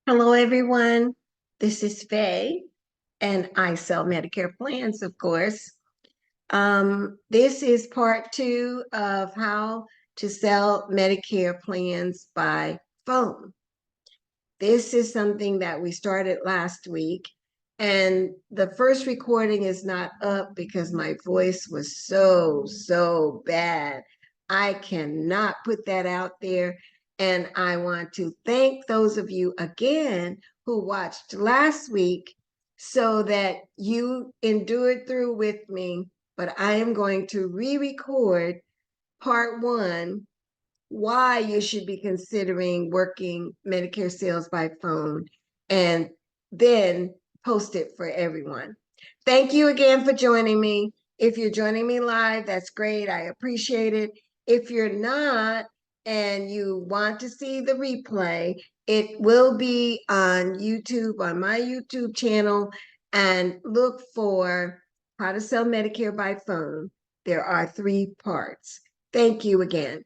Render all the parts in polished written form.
Hello, everyone. This is Faye, and I sell Medicare plans, of course. This is part two of how to sell Medicare plans by phone. This is something that we started last week, and the first recording is not up because my voice was so bad. I cannot put that out there. And I want to thank those of you again who watched last week so that you endured through with me. But I am going to re-record part one, why you should be considering working Medicare sales by phone, and then post it for everyone. Thank you again for joining me. If you're joining me live, that's great. I appreciate it. If you're not and you want to see the replay, it will be on YouTube, on my YouTube channel, and look for how to sell Medicare by phone. There are 3 parts. Thank you again.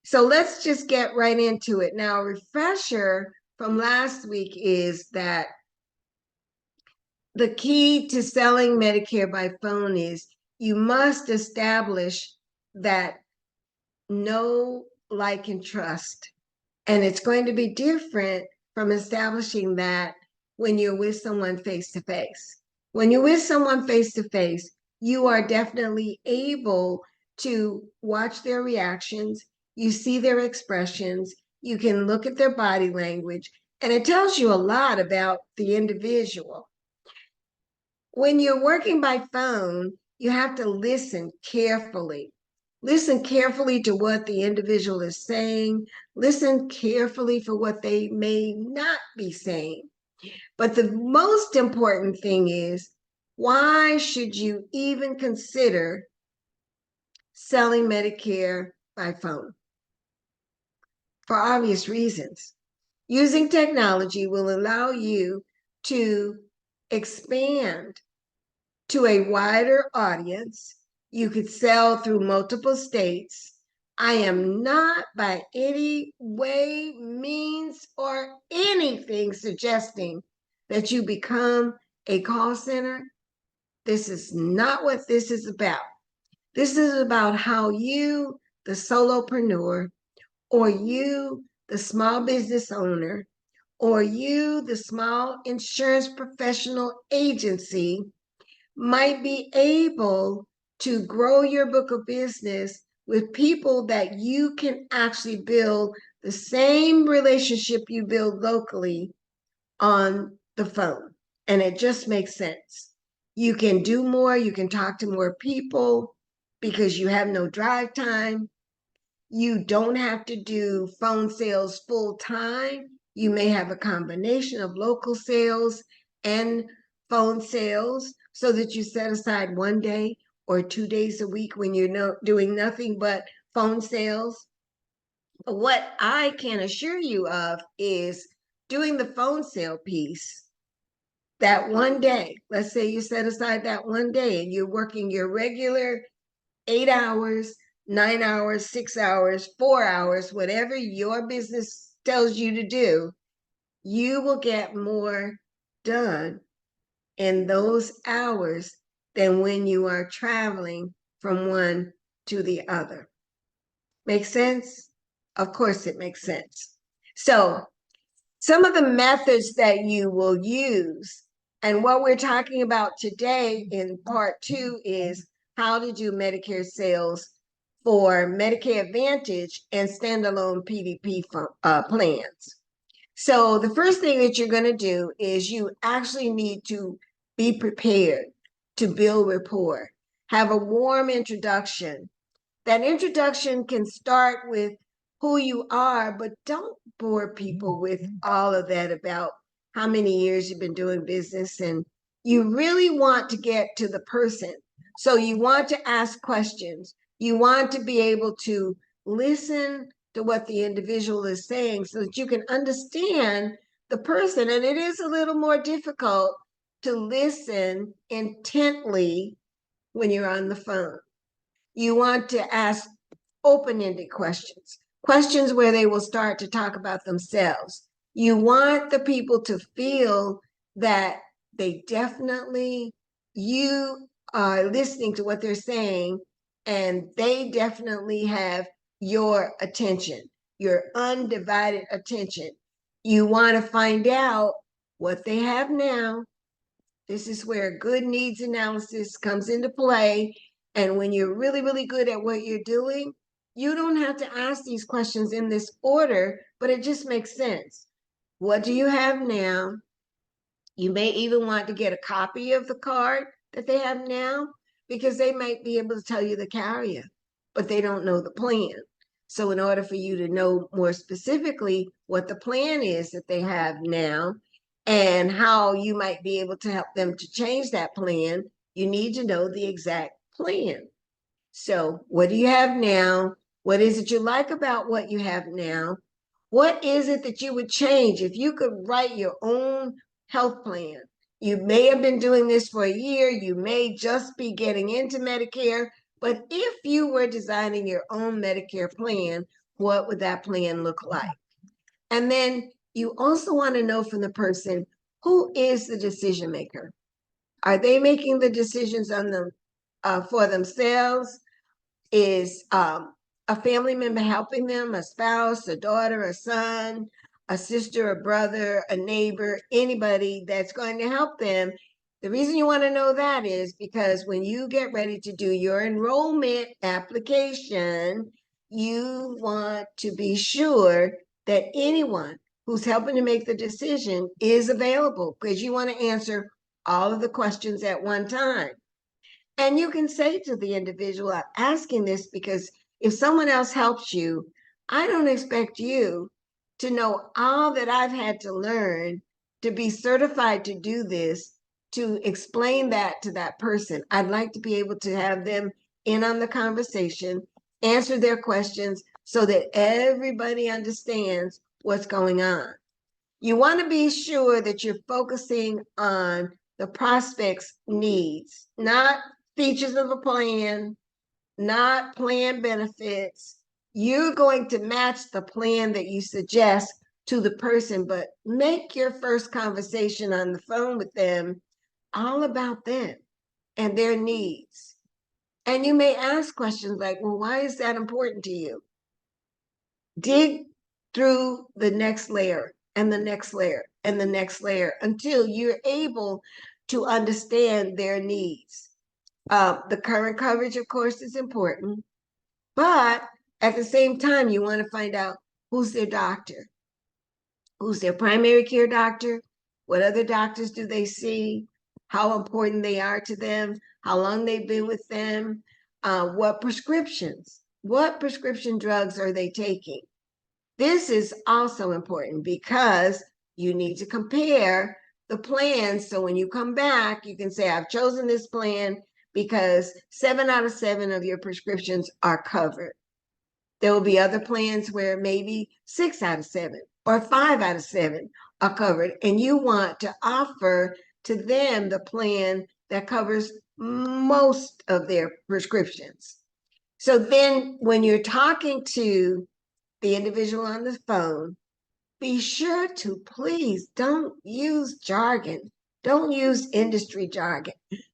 So let's just get right into it. Now, a refresher from last week is that the key to selling Medicare by phone is you must establish that know, like, and trust. And it's going to be different from establishing that when you're with someone face to face. When you're with someone face to face, you are definitely able to watch their reactions. You see their expressions. You can look at their body language, and it tells you a lot about the individual. When you're working by phone, you have to listen carefully. Listen carefully to what the individual is saying. Listen carefully for what they may not be saying. But the most important thing is, why should you even consider selling Medicare by phone? For obvious reasons. Using technology will allow you to expand to a wider audience. You could sell through multiple states. I am not by any way, means, or anything suggesting that you become a call center. This is not what this is about. This is about how you, the solopreneur, or you, the small business owner, or you, the small insurance professional agency, might be able to grow your book of business with people that you can actually build the same relationship you build locally on the phone. And it just makes sense. You can do more, you can talk to more people because you have no drive time. You don't have to do phone sales full time. You may have a combination of local sales and phone sales so that you set aside 1 day or 2 days a week when you're doing nothing but phone sales. But what I can assure you of is doing the phone sale piece that 1 day. Let's say you set aside that 1 day and you're working your regular 8 hours, 9 hours, 6 hours, 4 hours, whatever your business tells you to do, you will get more done in those hours than when you are traveling from one to the other. Make sense? Of course it makes sense. So some of the methods that you will use, and what we're talking about today in part two, is how to do Medicare sales for Medicare Advantage and standalone PDP plans. So the first thing that you're going to do is you actually need to be prepared to build rapport, have a warm introduction. That introduction can start with who you are, but don't bore people with all of that about how many years you've been doing business. And you really want to get to the person. So you want to ask questions. You want to be able to listen to what the individual is saying so that you can understand the person. And it is a little more difficult to listen intently when you're on the phone. You want to ask open-ended questions, questions where they will start to talk about themselves. You want the people to feel that they definitely, you are listening to what they're saying, and they definitely have your attention, your undivided attention. You want to find out what they have now. This is where good needs analysis comes into play. And when you're really, really good at what you're doing, you don't have to ask these questions in this order, but it just makes sense. What do you have now? You may even want to get a copy of the card that they have now, because they might be able to tell you the carrier, but they don't know the plan. So in order for you to know more specifically what the plan is that they have now and how you might be able to help them to change that plan, you need to know the exact plan. So what do you have now? What is it you like about what you have now? What is it that you would change if you could write your own health plan? You may have been doing this for a year. You may just be getting into Medicare. But if you were designing your own Medicare plan, what would that plan look like? And then you also want to know from the person, who is the decision maker? Are they making the decisions on them for themselves? Is a family member helping them, a spouse, a daughter, a son, a sister, a brother, a neighbor, anybody that's going to help them? The reason you want to know that is because when you get ready to do your enrollment application, you want to be sure that anyone who's helping to make the decision is available, because you want to answer all of the questions at one time. And you can say to the individual, I'm asking this because if someone else helps you, I don't expect you to know all that I've had to learn to be certified to do this, to explain that to that person. I'd like to be able to have them in on the conversation, answer their questions so that everybody understands what's going on. You want to be sure that you're focusing on the prospect's needs, not features of a plan, not plan benefits. You're going to match the plan that you suggest to the person, but make your first conversation on the phone with them all about them and their needs. And you may ask questions like, well, why is that important to you? Dig through the next layer and the next layer and the next layer until you're able to understand their needs. The current coverage, of course, is important, but at the same time, you want to find out who's their doctor, who's their primary care doctor, what other doctors do they see, how important they are to them, how long they've been with them, what prescription drugs are they taking. This is also important because you need to compare the plans. So when you come back, you can say, I've chosen this plan because 7 out of 7 of your prescriptions are covered. There will be other plans where maybe 6 out of 7 or 5 out of 7 are covered. And you want to offer to them the plan that covers most of their prescriptions. So then when you're talking to the individual on the phone, be sure to please don't use jargon. Don't use industry jargon.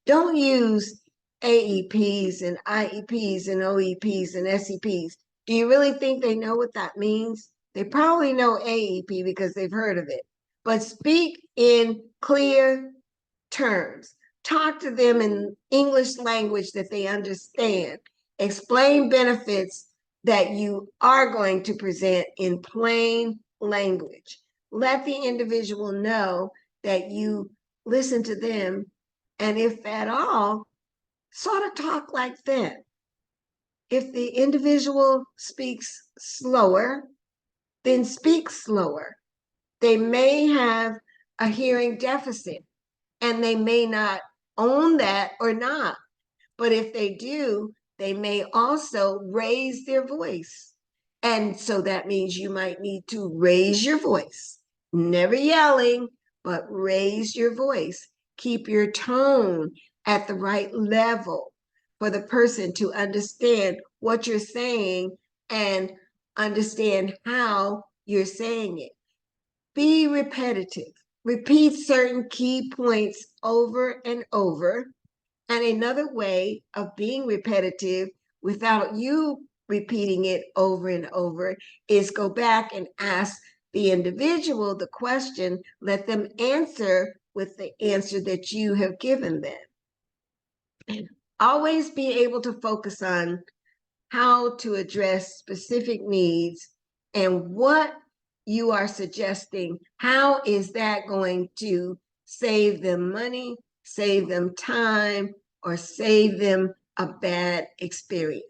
Don't use AEPs and IEPs and OEPs and SEPs. Do you really think they know what that means? They probably know AEP because they've heard of it. But speak in clear terms. Talk to them in English language that they understand. Explain benefits that you are going to present in plain language. Let the individual know that you listen to them, and if at all, sort of talk like them. If the individual speaks slower, then speak slower. They may have a hearing deficit and they may not own that or not. But if they do, they may also raise their voice. And so that means you might need to raise your voice, never yelling, but raise your voice. Keep your tone at the right level for the person to understand what you're saying and understand how you're saying it. Be repetitive. Repeat certain key points over and over. And another way of being repetitive without you repeating it over and over is go back and ask the individual the question, let them answer with the answer that you have given them. Always be able to focus on how to address specific needs and what you are suggesting. How is that going to save them money, save them time, or save them a bad experience?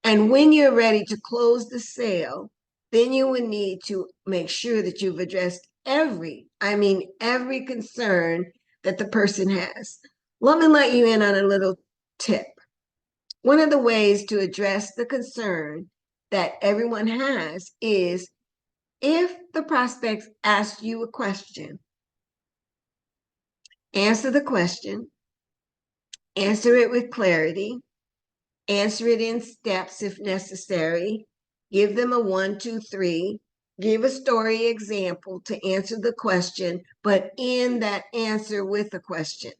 And when you're ready to close the sale, then you will need to make sure that you've addressed every concern that the person has. Let me let you in on a little tip. One of the ways to address the concern that everyone has is if the prospect asks you a question, answer the question, answer it with clarity, answer it in steps if necessary, give them a 1, 2, 3, give a story example to answer the question, but end that answer with a question.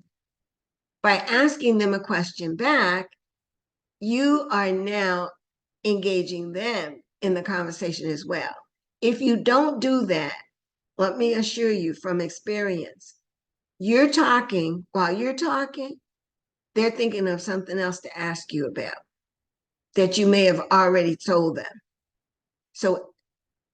By asking them a question back, you are now engaging them in the conversation as well. If you don't do that, let me assure you from experience, you're talking, while you're talking, they're thinking of something else to ask you about that you may have already told them. So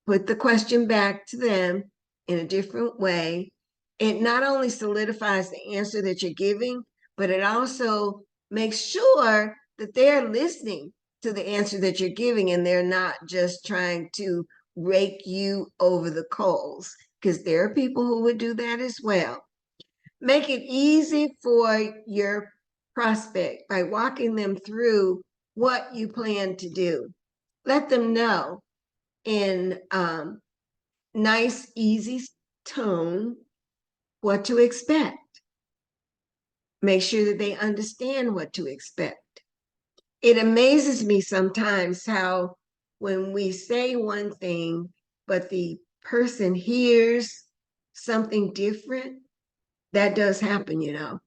put the question back to them in a different way. It not only solidifies the answer that you're giving, but it also makes sure that they're listening to the answer that you're giving and they're not just trying to rake you over the coals, because there are people who would do that as well. Make it easy for your prospect by walking them through what you plan to do. Let them know in nice, easy tone what to expect. Make sure that they understand what to expect. It amazes me sometimes how when we say one thing, but the person hears something different, that does happen, you know.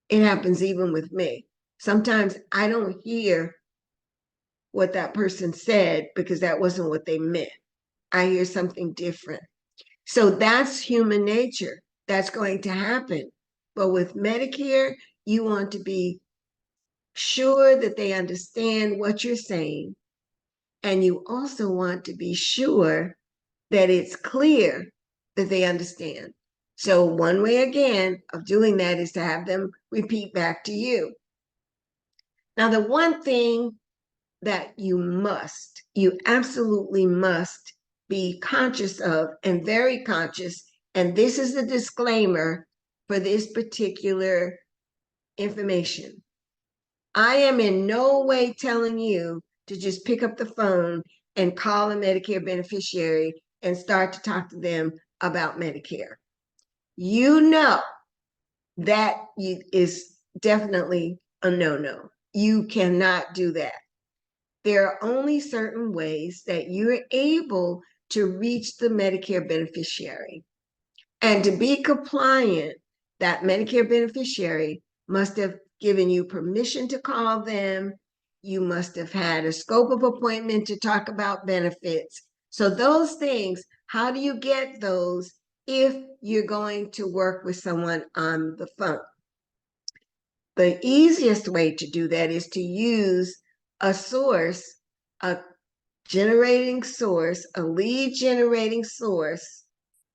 It happens even with me. Sometimes I don't hear what that person said because that wasn't what they meant. I hear something different. So that's human nature. That's going to happen. But with Medicare, you want to be sure that they understand what you're saying. And you also want to be sure that it's clear that they understand. So one way, again, of doing that is to have them repeat back to you. Now, the one thing that you absolutely must be conscious of and very conscious, and this is the disclaimer for this particular information. I am in no way telling you to just pick up the phone and call a Medicare beneficiary and start to talk to them about Medicare. You know that is definitely a no-no. You cannot do that. There are only certain ways that you're able to reach the Medicare beneficiary. And to be compliant, that Medicare beneficiary must have given you permission to call them. You must have had a scope of appointment to talk about benefits. So those things, how do you get those if you're going to work with someone on the phone? The easiest way to do that is to use a source, a generating source, a lead generating source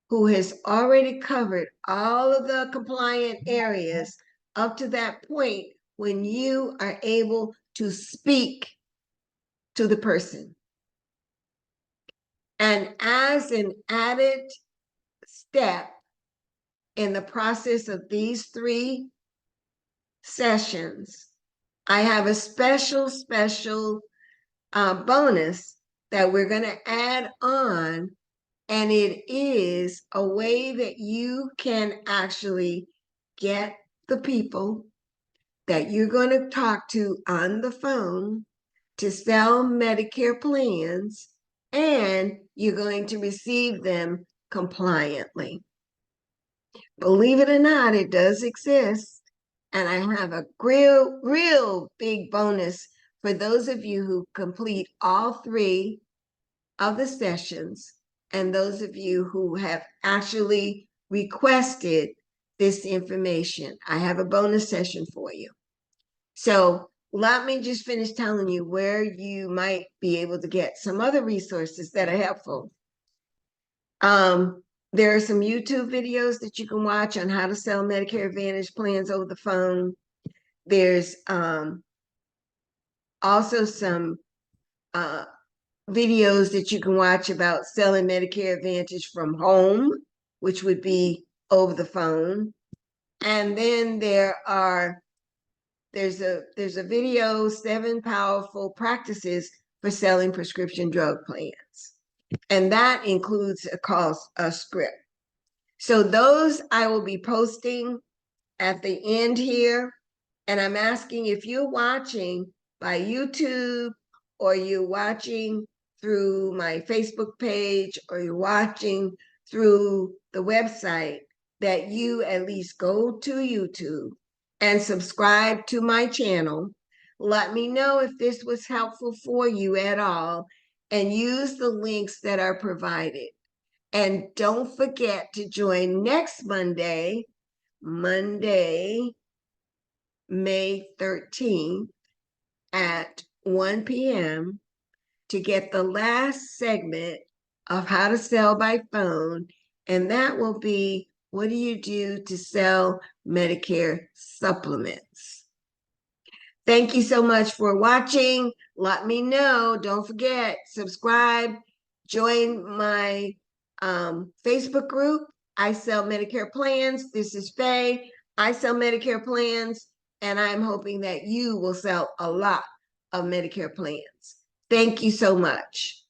who has already covered all of the compliant areas up to that point when you are able to speak to the person. And as an added step in the process of these 3 sessions, I have a special bonus that we're going to add on, and it is a way that you can actually get the people that you're going to talk to on the phone to sell Medicare plans, and you're going to receive them compliantly. Believe it or not, it does exist. And I have a real big bonus for those of you who complete all 3 of the sessions and those of you who have actually requested this information. I have a bonus session for you. So let me just finish telling you where you might be able to get some other resources that are helpful. There are some YouTube videos that you can watch on how to sell Medicare Advantage plans over the phone. There's also some videos that you can watch about selling Medicare Advantage from home, which would be over the phone. And then there's a video, 7 powerful practices for selling prescription drug plans. And that includes a script. So those I will be posting at the end here. And I'm asking if you're watching by YouTube or you're watching through my Facebook page or you're watching through the website, that you at least go to YouTube and subscribe to my channel. Let me know if this was helpful for you at all and use the links that are provided. And don't forget to join next Monday, May 13th at 1 p.m. to get the last segment of how to sell by phone. And that will be, what do you do to sell Medicare supplements? Thank you so much for watching. Let me know. Don't forget, subscribe, join my Facebook group. I sell Medicare plans. This is Faye. I sell Medicare plans, and I'm hoping that you will sell a lot of Medicare plans. Thank you so much.